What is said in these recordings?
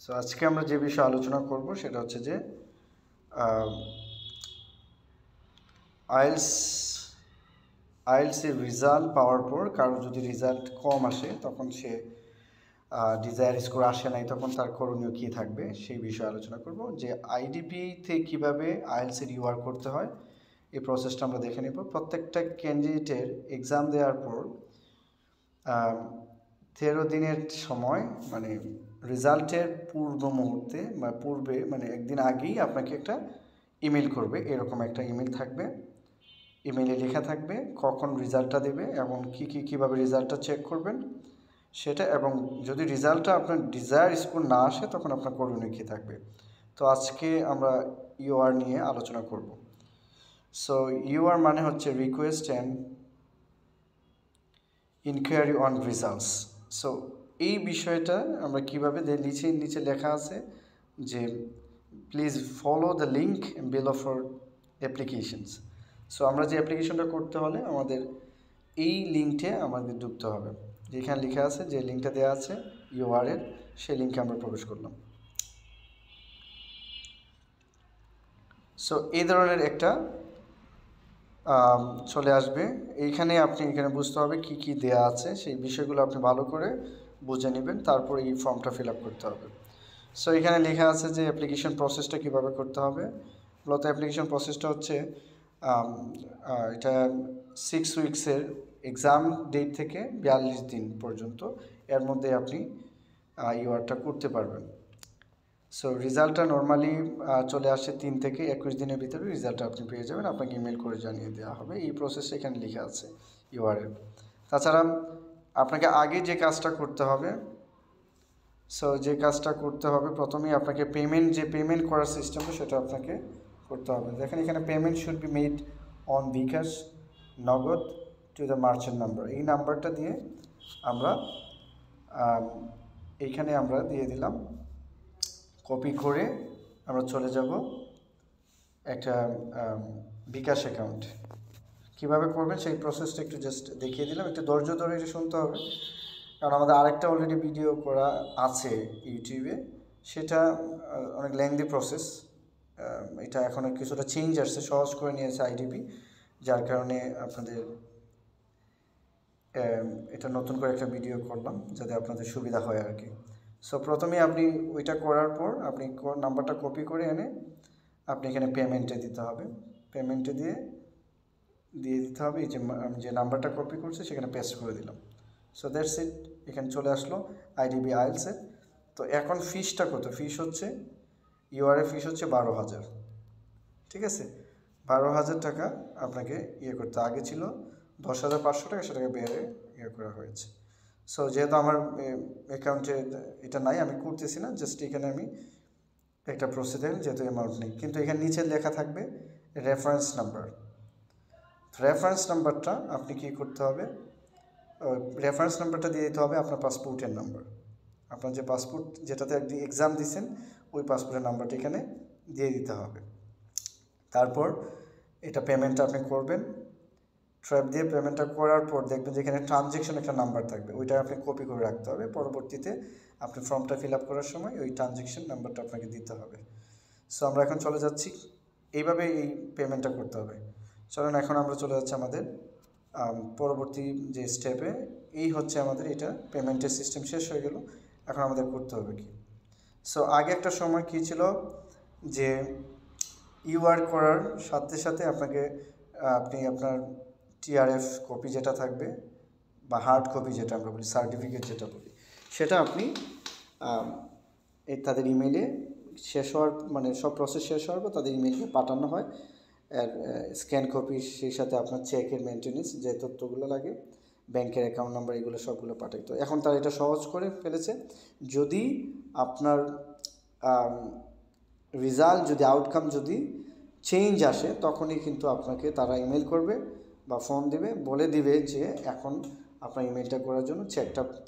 So আজকে আমরা যে বিষয়ে আলোচনা করব সেটা হচ্ছে যে আইএলস আইএলসের রেজাল্ট পাওয়ার পর কারো যদি রেজাল্ট কম আসে তখন সে ডিজায়ার স্কোর আসে নাই তখন তার করণীয় কী থাকবে সেই বিষয়ে আলোচনা করব। যে আইডিপিতে কীভাবে আইএলসের ইউআর করতে হয় এই প্রসেসটা আমরা দেখে নেব। প্রত্যেকটা ক্যান্ডিডেটের এক্সাম দেওয়ার পর 13 দিনের সময় মানে রেজাল্টের পূর্ব মুহূর্তে বা পূর্বে মানে একদিন আগেই আপনাকে একটা ইমেল করবে, এরকম একটা ইমেল থাকবে। ইমেলে লেখা থাকবে কখন রেজাল্টটা দেবে এবং কীভাবে রেজাল্টটা চেক করবেন সেটা, এবং যদি রেজাল্টটা আপনার ডিজায়ার স্কোর না আসে তখন আপনার করণীয় কী থাকবে। তো আজকে আমরা ইউআর নিয়ে আলোচনা করব। সো ইউআর মানে হচ্ছে request and enquiry on results. So এই বিষয়টা আমরা কীভাবে নিচে লেখা আছে যে please follow the link below for applications. So আমরা যে অ্যাপ্লিকেশনটা করতে হলে আমাদের এই লিঙ্কটে আমাদের ঢুকতে হবে। যেখানে লেখা আছে যে লিঙ্কটা দেওয়া আছে ইউআরএর, সেই লিঙ্কে আমরা প্রবেশ করলাম। সো এই ধরনের একটা চলে আসবে। এখানে বুঝতে হবে কি কি দেয়া আছে, সেই বিষয়গুলো আপনি ভালো করে বুঝে নেবেন, তারপর এই ফর্মটা ফিল আপ করতে হবে। সো এখানে লেখা আছে যে অ্যাপ্লিকেশন প্রসেসটা কীভাবে করতে হবে। মূলত অ্যাপ্লিকেশন প্রসেসটা হচ্ছে এটা 6 উইক্সের এক্সাম ডেট থেকে 42 দিন পর্যন্ত, এর মধ্যে আপনি ইউআরটা করতে পারবেন। সো রেজাল্টটা নর্মালি চলে আসে 3 থেকে 21 দিনের ভিতরে রেজাল্টটা আপনি পেয়ে যাবেন, আপনাকে ইমেল করে জানিয়ে দেওয়া হবে। এই প্রসেসটা এখানে লেখা আছে ইউআরএল। তাছাড়া আপনাকে আগে যে কাজটা করতে হবে, প্রথমেই আপনাকে পেমেন্ট করার সিস্টেমটা সেটা আপনাকে করতে হবে। দেখেন এখানে payment should be made on bKash Nagad to the merchant number. এই নাম্বারটা দিয়ে আমরা এইখানে আমরা দিয়ে দিলাম, কপি করে আমরা চলে যাব একটা বিকাশ অ্যাকাউন্ট। কীভাবে করবেন সেই প্রসেসটা একটু জাস্ট দেখিয়ে দিলাম, একটু ধৈর্য ধরে এটা শুনতে হবে, কারণ আমাদের আরেকটা অলরেডি ভিডিও করা আছে ইউটিউবে, সেটা অনেক লেন্দি প্রসেস। এটা এখন কিছুটা চেঞ্জ আসছে, সহজ করে নিয়েছে আইডিপি, যার কারণে আপনাদের এটা নতুন করে একটা ভিডিও করলাম যাতে আপনাদের সুবিধা হয় আর কি। সো প্রথমে আপনি ওইটা করার পর আপনি নাম্বারটা কপি করে এনে আপনি এখানে পেমেন্টে দিতে হবে। পেমেন্টে দিয়ে দিতে হবে এই যে আমি যে নাম্বারটা কপি করছি সেখানে পেস্ট করে দিলাম। সো দ্যাটস ইট, এখানে চলে আসলো আইডিবি আইএলসের। তো এখন ফিসটা কত? ফিস হচ্ছে ইউআরএ ফিস হচ্ছে 12,000। ঠিক আছে, 12,000 টাকা আপনাকে করতে, আগে ছিল 10,500 টাকা, সেটাকে বেড়ে করা হয়েছে। সো যেহেতু আমার অ্যাকাউন্টে এটা নাই, আমি করতেছি না, জাস্ট এখানে আমি একটা প্রসিডিউর, যেহেতু অ্যামাউন্ট নেই, কিন্তু এখানে নিচে লেখা থাকবে রেফারেন্স নাম্বার। রেফারেন্স নাম্বারটা আপনি কী করতে হবে, রেফারেন্স নাম্বারটা দিয়ে দিতে হবে আপনার পাসপোর্টের নাম্বার। আপনার যে পাসপোর্ট যেটাতে একদিন এক্সাম দিয়েছেন ওই পাসপোর্টের নাম্বারটা এখানে দিয়ে দিতে হবে। তারপর এটা পেমেন্টটা আপনি করবেন। ট্র্যাপ দিয়ে পেমেন্টটা করার পর দেখবেন যেখানে ট্রানজ্যাকশন একটা নাম্বার থাকবে, ওইটা আপনি কপি করে রাখতে হবে। পরবর্তীতে আপনি ফর্মটা ফিল আপ করার সময় ওই ট্রানজ্যাকশন নাম্বারটা আপনাকে দিতে হবে। সো আমরা এখন চলে যাচ্ছি, এইভাবে এই পেমেন্টটা করতে হবে। চলুন এখন আমরা চলে যাচ্ছি আমাদের পরবর্তী যে স্টেপে। এই হচ্ছে আমাদের এটা পেমেন্টের সিস্টেম শেষ হয়ে গেল, এখন আমাদের করতে হবে কি। সো আগে একটা সময় কী ছিল যে ইউআর করার সাথে সাথে আপনি আপনার টিআরএফ কপি যেটা থাকবে বা হার্ড কপি যেটা আমরা বলি, সার্টিফিকেট যেটা বলি, সেটা আপনি তাদের ইমেইলে শেষ হওয়ার মানে সব প্রসেস শেষ হওয়ার পর তাদের ইমেইলে পাঠানো হয়। আর স্ক্যান কপি, সেই সাথে আপনার চেকের মেনটেনেন্স যে তথ্যগুলো লাগে, ব্যাংকের অ্যাকাউন্ট নাম্বার, এগুলো সবগুলো পাঠাই। তো এখন তারা এটা সহজ করে ফেলেছে। যদি আপনার রেজাল্ট যদি আউটকাম যদি চেঞ্জ আসে তখনই কিন্তু আপনাকে তারা ইমেল করবে বা ফোন দিবে, বলে দিবে যে এখন আপনার ইমেলটা করার জন্য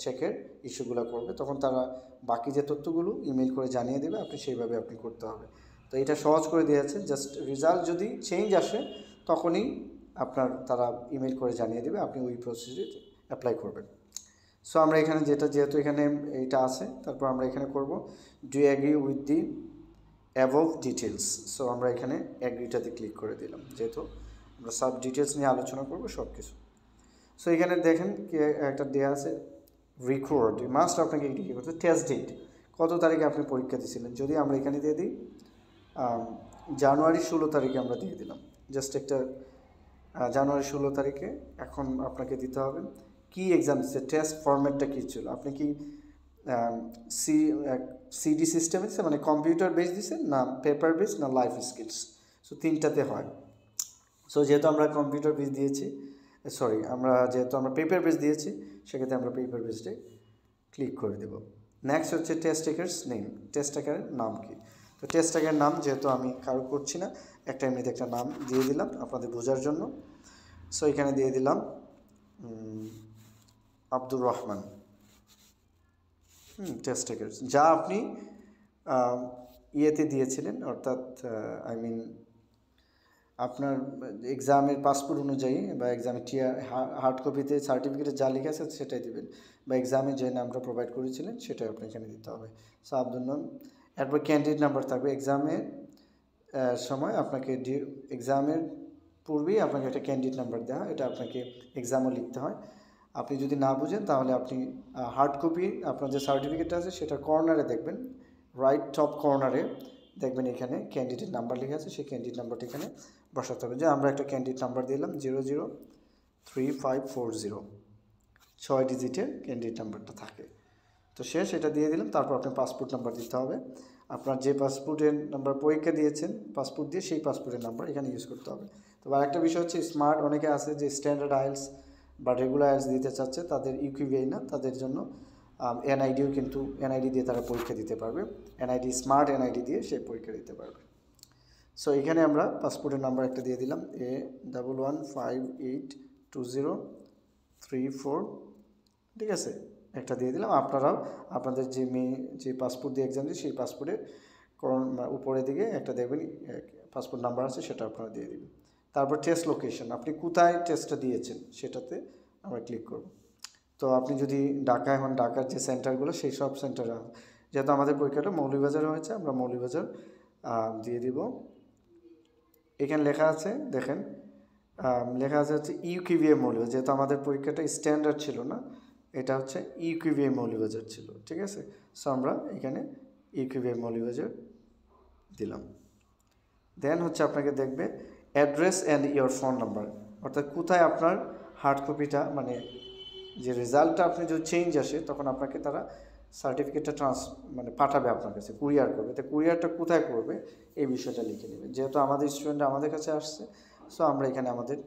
চেকের ইস্যুগুলো করবে, তখন তারা বাকি যে তথ্যগুলো ইমেল করে জানিয়ে দেবে, আপনি সেইভাবে আপনি করতে হবে। তো এটা সহজ করে দিয়েছে, জাস্ট রেজাল্ট যদি চেঞ্জ আসে তখনই তারা ইমেল করে জানিয়ে দেবে, আপনি ওই প্রসিডিউর অ্যাপ্লাই করবেন। সো আমরা এখানে যেহেতু এখানে এইটা আছে, তারপর আমরা এখানে করব do you agree with the above details. So আমরা এখানে অ্যাগ্রিটাতে ক্লিক করে দিলাম, যেহেতু আমরা সব ডিটেলস নিয়ে আলোচনা করব সব কিছু। সো এখানে দেখেন কি একটা দেওয়া আছে রেকর্ড, মাস্ট আপনাকে কী করতে, টেস্ট ডেট, কত তারিখে আপনি পরীক্ষা দিয়েছিলেন। যদি আমরা এখানে দিয়ে দিই জানুয়ারি 16 তারিখে আমরা দিয়ে দিলাম, জাস্ট একটা জানুয়ারি 16 তারিখে। এখন আপনাকে দিতে হবে কি এক্সাম দিচ্ছে, টেস্ট ফরম্যাটটা কী ছিল, আপনি কি সিডি সিস্টেমে দিচ্ছে, মানে কম্পিউটার বেস দিচ্ছেন না পেপার বেস না লাইফ স্কিলস। সো তিনটাতে হয়। সো যেহেতু আমরা কম্পিউটার বেস দিয়েছি, যেহেতু আমরা পেপার বেস দিয়েছি, সেক্ষেত্রে আমরা পেপার বেসে ক্লিক করে দেব। নেক্সট হচ্ছে টেস্ট টেকার্স নেম, টেস্ট টেকারের নাম কি। তো টেস্ট টেকারের নাম যেহেতু আমি কারো করছি না, একটা এমনিতে একটা নাম দিয়ে দিলাম আপনাদের বোঝার জন্য। সো এখানে দিয়ে দিলাম আব্দুর রহমান। টেস্ট টেকার্স যা আপনি ইয়েতে দিয়েছিলেন, অর্থাৎ আপনার এক্সামের পাসপোর্ট অনুযায়ী বা এক্সামের হার্ড কপিতে সার্টিফিকেটে যা লেখা আছে সেটাই দেবেন, বা এক্সামে যে নামটা প্রোভাইড করেছিলেন সেটাই আপনি এখানে দিতে হবে। সো আব্দুল নাম, এরপর ক্যান্ডিডেট নাম্বার থাকবে। এক্সামের সময় আপনাকে এক্সামের পূর্বেই আপনাকে একটা ক্যান্ডিডেট নাম্বার দেওয়া হয়, এটা আপনাকে এক্সামও লিখতে হয়। আপনি যদি না বুঝেন তাহলে আপনি হার্ড কপি আপনার যে সার্টিফিকেটটা আছে সেটা কর্নারে দেখবেন, রাইট টপ কর্নারে দেখবেন এখানে ক্যান্ডিডেট নাম্বার লেখা আছে, সেই ক্যান্ডিডেট নাম্বারটা এখানে বসাতে হবে। যে আমরা একটা ক্যান্ডিডেট নাম্বার দিলাম 003540, 6 ডিজিটের ক্যান্ডিডেট নাম্বারটা থাকে। তো শেষ এটা দিয়ে দিলাম। তারপর আপনার পাসপোর্ট নাম্বার দিতে হবে, আপনার যে পাসপোর্টের নাম্বার পরীক্ষা দিয়েছেন পাসপোর্ট দিয়ে সেই পাসপোর্টের নাম্বার এখানে ইউজ করতে হবে। তো আরেকটা বিষয় হচ্ছে স্মার্ট, অনেকে আছে যে স্ট্যান্ডার্ড আইএলস বা রেগুলার আইএলস দিতে চাচ্ছে, তাদের ইউকিভিআই না, তাদের জন্য এনআইডিও, কিন্তু এনআইডি দিয়ে তারা পরীক্ষা দিতে পারবে, এনআইডি স্মার্ট এনআইডি দিয়ে সে পরীক্ষা দিতে পারবে। সো এখানে আমরা পাসপোর্টের নাম্বার একটা দিয়ে দিলাম A11582034, ঠিক আছে, একটা দিয়ে দিলাম। আপনারাও আপনাদের যে পাসপোর্ট দিয়ে এক্সাম দিয়ে সেই পাসপোর্টের উপরের দিকে একটা দেখবেন পাসপোর্ট নাম্বার আছে, সেটা আপনারা দিয়ে দিবেন। তারপর টেস্ট লোকেশন, আপনি কোথায় টেস্টটা দিয়েছেন সেটাতে আমরা ক্লিক করব। তো আপনি যদি ঢাকায় হন, ঢাকার যে সেন্টারগুলো সেই সব সেন্টারে, যেহেতু আমাদের পরীক্ষাটা মৌলভীবাজারে হয়েছে, আমরা মৌলভীবাজার দিয়ে দিব। এখানে লেখা আছে দেখেন, লেখা আছে হচ্ছে ইউকিভিএ মৌলভীবাজার, যেহেতু আমাদের পরীক্ষাটা স্ট্যান্ডার্ড ছিল না, এটা হচ্ছে ইউকিভিএ মৌলভীবাজার ছিল, ঠিক আছে। সো আমরা এখানে ইউকিভিএ মৌলভীবাজার দিলাম। দেন হচ্ছে আপনাকে দেখবে address and your phone number, অর্থাৎ কোথায় আপনার হার্ড কপিটা, মানে যে রেজাল্টটা আপনি যদি চেঞ্জ আসে তখন আপনাকে তারা সার্টিফিকেটটা পাঠাবে আপনার কাছে, কুরিয়ার করবে। তো কুরিয়ারটা কোথায় করবে এই বিষয়টা লিখে নেবেন। যেহেতু আমাদের স্টুডেন্টরা আমাদের কাছে আসছে, সো আমরা এখানে আমাদের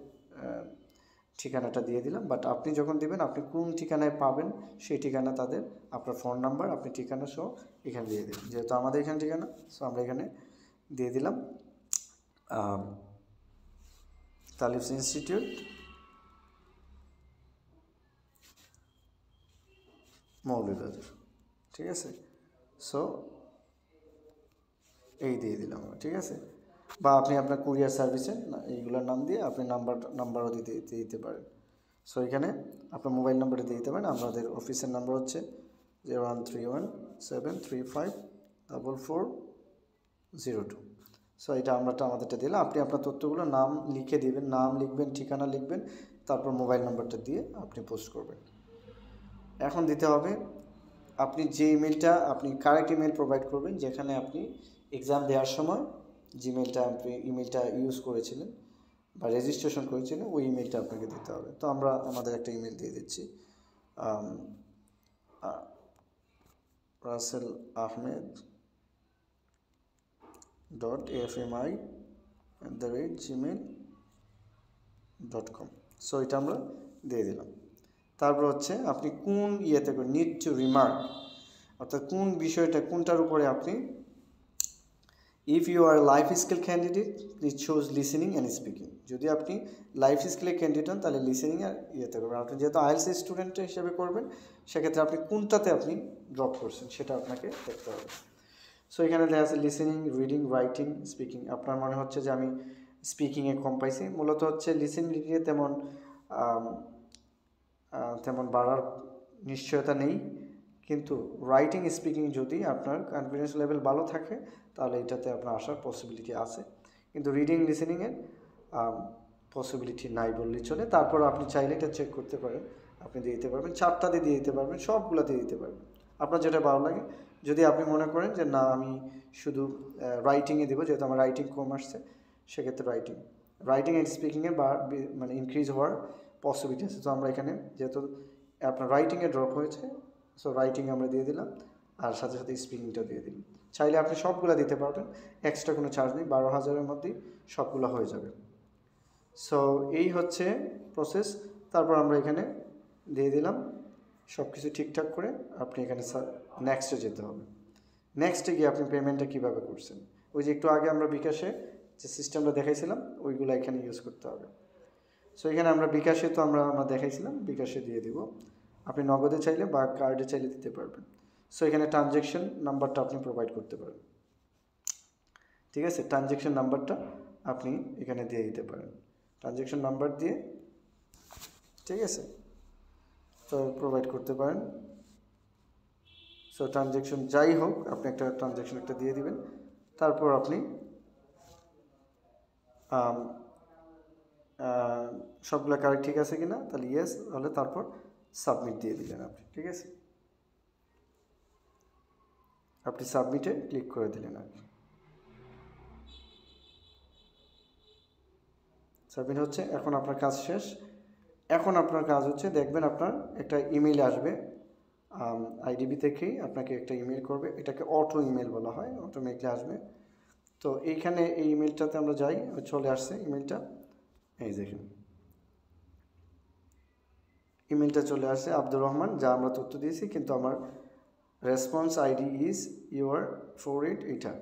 ঠিকানাটা দিয়ে দিলাম। বাট আপনি যখন দেবেন আপনি কোন ঠিকানায় পাবেন সেই ঠিকানা তাদের, আপনার ফোন নাম্বার, আপনি ঠিকানা সহ এখানে দিয়ে দেবেন। যেহেতু আমাদের এখানে ঠিকানা, সো আমরা এখানে দিয়ে দিলাম তালিফস ইনস্টিটিউট, মৌলভীবাজার, ঠিক আছে। সো এই দিয়ে দিলাম, ঠিক আছে। বা আপনি আপনার কুরিয়ার সার্ভিসে এইগুলোর নাম দিয়ে আপনি নাম্বারও দিতে পারেন। সো এখানে আপনার মোবাইল নাম্বারটা দিয়ে দিতে পারেন। আমাদের অফিসের নাম্বার হচ্ছে 0131735442। সো এটা আমাদেরটা দিলাম। আপনি আপনার তথ্যগুলো নাম লিখে দিবেন, নাম লিখবেন, ঠিকানা লিখবেন, তারপর মোবাইল নাম্বারটা দিয়ে আপনি পোস্ট করবেন। এখন দিতে হবে আপনি যে ইমেলটা, আপনি কারেক্ট ইমেল প্রোভাইড করবেন যেখানে আপনি এক্সাম দেওয়ার সময় আপনি ইমেলটা ইউজ করেছিলেন বা রেজিস্ট্রেশন করেছিলেন, ওই ইমেলটা আপনাকে দিতে হবে। তো আমরা আমাদের একটা ইমেল দিয়ে দিচ্ছি, raselahmed.fmi@gmail.com। সো এটা আমরা দিয়ে দিলাম। তারপর হচ্ছে আপনি কোন ইয়েতে নিড টু রিমার্ক, অর্থাৎ কোন বিষয়টা, কোনটার উপরে আপনি, if you are life skill candidate please choose listening and speaking. যদি আপনি লাইফ স্কিলের ক্যান্ডিডেট হন তাহলে লিসেনিং আর ইয়েতে করবেন। আপনি যেহেতু আইএলস স্টুডেন্ট হিসেবে করবেন, সেক্ষেত্রে আপনি কোনটাতে আপনি ড্রপ করছেন সেটা আপনাকে দেখতে হবে। সো এখানে দেখা আছে লিসেনিং, রিডিং, রাইটিং, স্পিকিং। আপনার মনে হচ্ছে যে আমি স্পিকিংয়ে কম পাইছি, মূলত হচ্ছে লিসেনিংয়ে তেমন বাড়ার নিশ্চয়তা নেই, কিন্তু রাইটিং স্পিকিং যদি আপনার কনফিডেন্স লেভেল ভালো থাকে তাহলে এটাতে আপনার আসার পসিবিলিটি আছে, কিন্তু রিডিং লিসেনিংয়ের পসিবিলিটি নাই বললেই চলে। তারপর আপনি চাইলে এটা চেক করতে পারেন, আপনি দিয়ে দিতে পারবেন, 4টা দিয়ে দিতে পারবেন, সবগুলো দিয়ে দিতে পারবেন, আপনার যেটা ভালো লাগে। যদি আপনি মনে করেন যে না আমি শুধু রাইটিংয়ে দেবো, যেহেতু আমার রাইটিং কম আসছে, সেক্ষেত্রে রাইটিং অ্যান্ড স্পিকিংয়ের মানে ইনক্রিজ হওয়ার পসিবিলিটি আছে। তো আমরা এখানে যেহেতু আপনার রাইটিংয়ে ড্রপ হয়েছে, সো রাইটিং আমরা দিয়ে দিলাম, আর সাথে সাথে স্পিকিংটা দিয়ে দিলাম। চাইলে আপনি সবগুলো দিতে পারবেন, এক্সট্রা কোনো চার্জ নেই, 12,000-এর মধ্যেই সবগুলো হয়ে যাবে। সো এই হচ্ছে প্রসেস। তারপর আমরা এখানে দিয়ে দিলাম সব কিছু ঠিকঠাক করে, আপনি এখানে নেক্সটে যেতে হবে। নেক্সটে গিয়ে আপনি পেমেন্টটা কীভাবে করছেন, ওই যে একটু আগে আমরা বিকাশে যে সিস্টেমটা দেখাইছিলাম ওইগুলো এখানে ইউজ করতে হবে। সো এখানে আমরা বিকাশে তো আমরা দেখাইছিলাম, বিকাশে দিয়ে দিব। আপনি নগদে চাইলে বা কার্ডে চাইলে দিতে পারবেন। সো এখানে ট্রানজ্যাকশন নাম্বারটা আপনি প্রোভাইড করতে পারেন, ঠিক আছে? ট্রানজ্যাকশন নাম্বারটা আপনি এখানে দিয়ে দিতে পারেন, ট্রানজ্যাকশন নাম্বার দিয়ে, ঠিক আছে? তো প্রোভাইড করতে পারেন। সো ট্রানজ্যাকশন যাই হোক, আপনি একটা ট্রানজ্যাকশন একটা দিয়ে দিবেন। তারপর আপনি সবগুলো কারেক্ট ঠিক আছে কিনা, তাহলে ইয়েস হলে তারপর সাবমিট দিয়ে দিলেন আপনি, ঠিক আছে? আপনি সাবমিটে ক্লিক করে দিলেন আর কি। সাবমিট হচ্ছে, এখন আপনার কাজ শেষ। এখন আপনার কাজ হচ্ছে, দেখবেন আপনার একটা ইমেইল আসবে আইডিবি থেকেই আপনাকে একটা ইমেল করবে, এটাকে অটো ইমেল বলা হয়, অটোমেটিকলি আসবে। তো এইখানে এই ইমেলটাতে আমরা যাই, চলে আসছে ইমেলটা, এই দেখেন ইমেলটা চলে আসছে আব্দুর রহমান, যা আমরা তথ্য দিয়েছি, কিন্তু আমার response ID is your for it, এইটা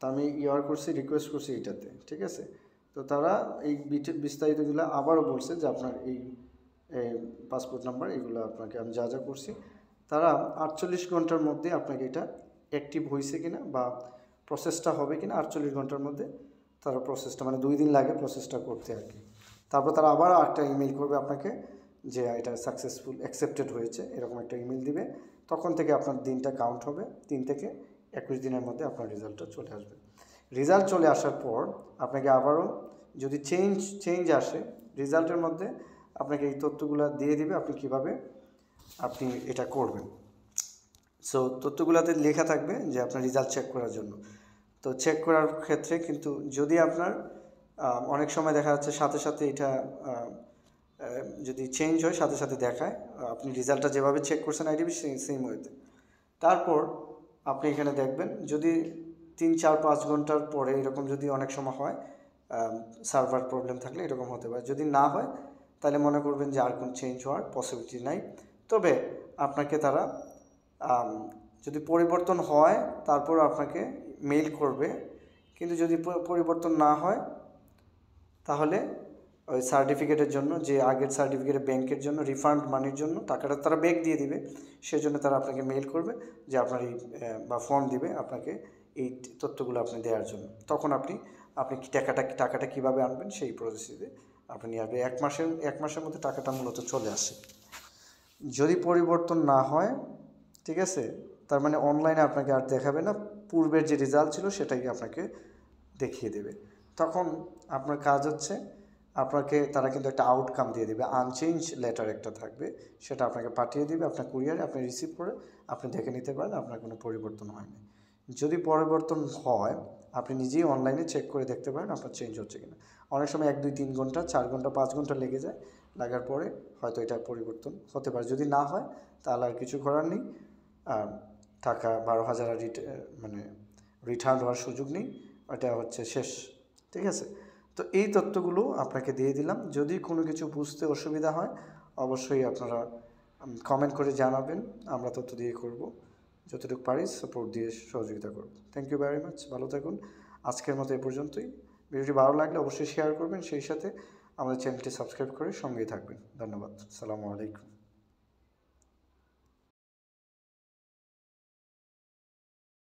তা আমি ইউর করছি, রিকোয়েস্ট করছি এইটাতে, ঠিক আছে? তো তারা এই বিস্তারিতগুলো আবারও বলছে যে আপনার এই পাসপোর্ট নাম্বার, এগুলো আপনাকে আমি যা যা করছি, তারা 48 ঘন্টার মধ্যে আপনাকে এটা অ্যাক্টিভ হয়েছে কিনা বা প্রসেসটা হবে কিনা 48 ঘন্টার মধ্যে তারা প্রসেসটা, মানে 2 দিন লাগে প্রসেসটা করতে আর কি। তারপর তারা আবার একটা ইমেল করবে আপনাকে যে এটা সাকসেসফুল অ্যাকসেপ্টেড হয়েছে, এরকম একটা ইমেল দিবে। তখন থেকে আপনার দিনটা কাউন্ট হবে, 3 থেকে 21 দিনের মধ্যে আপনার রেজাল্টটা চলে আসবে। রেজাল্ট চলে আসার পর আপনাকে আবারও যদি চেঞ্জ আসে রেজাল্টের মধ্যে, আপনাকে এই তথ্যগুলো দিয়ে দিবে আপনি কিভাবে আপনি এটা করবেন। সো তথ্যগুলোতে লেখা থাকবে যে আপনার রেজাল্ট চেক করার জন্য। তো চেক করার ক্ষেত্রে কিন্তু যদি আপনার অনেক সময় দেখা যাচ্ছে সাথে সাথে এটা যদি চেঞ্জ হয় সাথে সাথে দেখায়, আপনি রেজাল্টটা যেভাবে চেক করছেন আইডিবি সেম ওয়েতে। তারপর আপনি এখানে দেখবেন যদি 3, 4, 5 ঘন্টার পরে এরকম যদি অনেক সময় হয়, সার্ভার প্রবলেম থাকলে এরকম হতে পারে। যদি না হয় তাহলে মনে করবেন যে আর কোনো চেঞ্জ হওয়ার পসিবিলিটি নাই। তবে আপনাকে তারা যদি পরিবর্তন হয় তারপর আপনাকে মেইল করবে, কিন্তু যদি পরিবর্তন না হয় তাহলে ওই সার্টিফিকেটের জন্য, যে আগের সার্টিফিকেটের ব্যাংকের জন্য রিফান্ড মানির জন্য টাকাটা তারা ব্যাক দিয়ে দিবে, সেজন্য তারা আপনাকে মেইল করবে যে আপনার এই বা ফর্ম দিবে আপনাকে এই তথ্যগুলো আপনি দেওয়ার জন্য। তখন আপনি টাকাটা কীভাবে আনবেন সেই প্রসেসে আপনি নিয়ে আসবেন। 1 মাসের মধ্যে টাকাটা মূলত চলে আসে। যদি পরিবর্তন না হয়, ঠিক আছে, তার মানে অনলাইনে আপনাকে আর দেখাবে না, পূর্বের যে রেজাল্ট ছিল সেটাই আপনাকে দেখিয়ে দেবে। তখন আপনার কাজ হচ্ছে, আপনাকে তারা কিন্তু একটা আউটকাম দিয়ে দেবে, আনচেঞ্জ লেটার একটা থাকবে, সেটা আপনাকে পাঠিয়ে দিবে আপনার কুরিয়ারে, আপনি রিসিভ করে আপনি দেখে নিতে পারেন আপনার কোনো পরিবর্তন হয়নি। যদি পরিবর্তন হয় আপনি নিজেই অনলাইনে চেক করে দেখতে পারেন আপনার চেঞ্জ হচ্ছে কিনা। অনেক সময় 1, 2, 3 ঘন্টা, 4 ঘন্টা, 5 ঘন্টা লেগে যায়, লাগার পরে হয়তো এটা পরিবর্তন হতে পারে। যদি না হয় তাহলে আর কিছু করার নেই, টাকা 12,000 মানে রিটার্ন হওয়ার সুযোগ নেই, এটা হচ্ছে শেষ, ঠিক আছে? তো এই তথ্যগুলো আপনাকে দিয়ে দিলাম। যদি কোনো কিছু বুঝতে অসুবিধা হয় অবশ্যই আপনারা কমেন্ট করে জানাবেন, আমরা তথ্য দিয়ে করব, যতটুকু পারি সাপোর্ট দিয়ে সহযোগিতা করব। থ্যাংক ইউ ভেরি মাচ, ভালো থাকুন। আজকের মতো এ পর্যন্তই। ভিডিওটি ভালো লাগলে অবশ্যই শেয়ার করবেন, সেই সাথে আমাদের চ্যানেলটি সাবস্ক্রাইব করে সঙ্গেই থাকবেন। ধন্যবাদ, আসসালামু আলাইকুম।